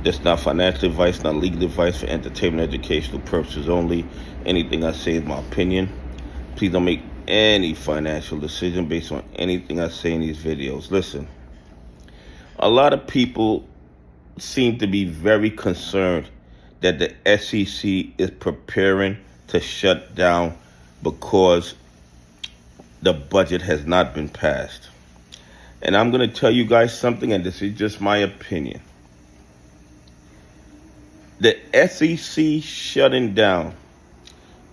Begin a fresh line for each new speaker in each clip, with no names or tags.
This is not financial advice, not legal advice, for entertainment, educational purposes only. Anything I say is my opinion. Please don't make any financial decision based on anything I say in these videos. Listen, a lot of people seem to be very concerned that the SEC is preparing to shut down because the budget has not been passed. And I'm going to tell you guys something, and this is just my opinion. The SEC shutting down,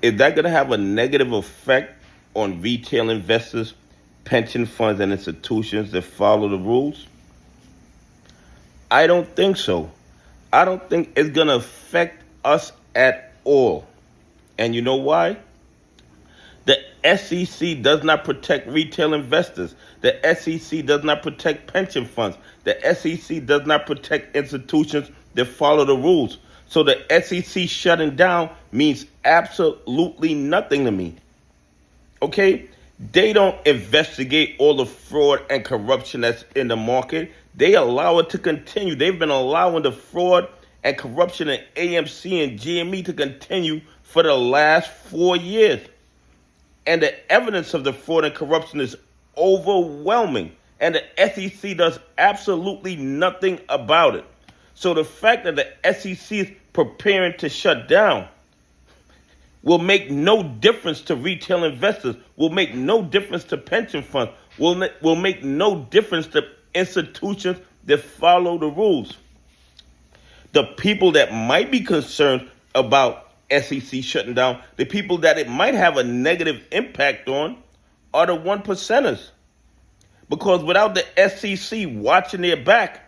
is that going to have a negative effect on retail investors, pension funds, and institutions that follow the rules? I don't think so. I don't think it's going to affect us at all. And you know why? The SEC does not protect retail investors. The SEC does not protect pension funds. The SEC does not protect institutions that follow the rules. So the SEC shutting down means absolutely nothing to me. Okay? They don't investigate all the fraud and corruption that's in the market. They allow it to continue. They've been allowing the fraud and corruption in AMC and GME to continue for the last 4 years. And the evidence of the fraud and corruption is overwhelming. And the SEC does absolutely nothing about it. So the fact that the SEC is preparing to shut down will make no difference to retail investors, will make no difference to pension funds, will make no difference to institutions that follow the rules. The people that might be concerned about SEC shutting down, the people that it might have a negative impact on, are the 1%ers. Because without the SEC watching their back,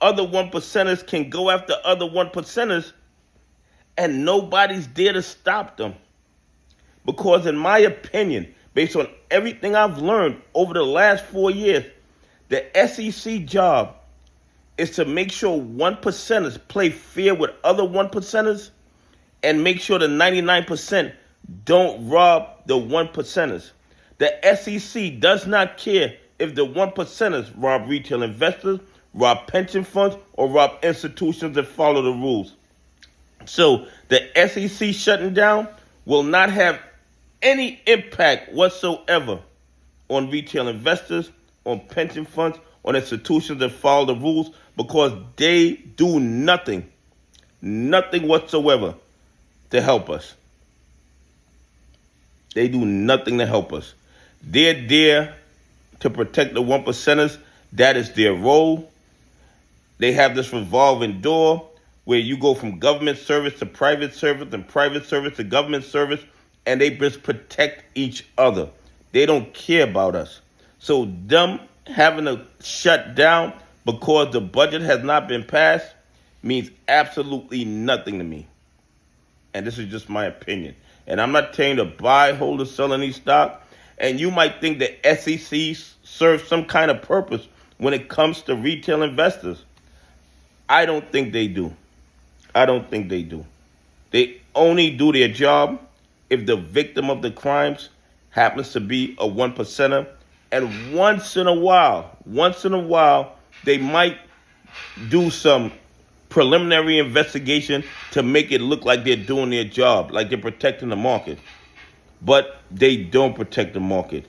other 1%ers can go after other 1%ers and nobody's there to stop them. Because in my opinion, based on everything I've learned over the last 4 years, the SEC job is to make sure 1%ers play fair with other 1%ers and make sure the 99% don't rob the 1%ers. The SEC does not care if the 1%ers rob retail investors, rob pension funds, or rob institutions that follow the rules. So the SEC shutting down will not have any impact whatsoever on retail investors, on pension funds, on institutions that follow the rules, because they do nothing whatsoever to help us. They do nothing to help us. They're there to protect the 1%ers. That is their role. They have this revolving door where you go from government service to private service and private service to government service, and they just protect each other. They don't care about us. So them having to shut down because the budget has not been passed means absolutely nothing to me. And this is just my opinion. And I'm not telling you to buy, hold, or sell any stock. And you might think the SEC serves some kind of purpose when it comes to retail investors. I don't think they do. I don't think they do. They only do their job if the victim of the crimes happens to be a 1%er. And once in a while, they might do some preliminary investigation to make it look like they're doing their job, like they're protecting the market. But they don't protect the market.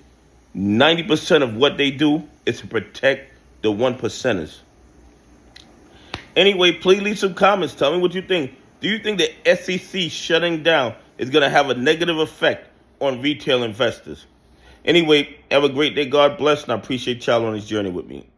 90% of what they do is to protect the 1%ers. Anyway, please leave some comments. Tell me what you think. Do you think the SEC shutting down is going to have a negative effect on retail investors? Anyway, have a great day. God bless, and I appreciate y'all on this journey with me.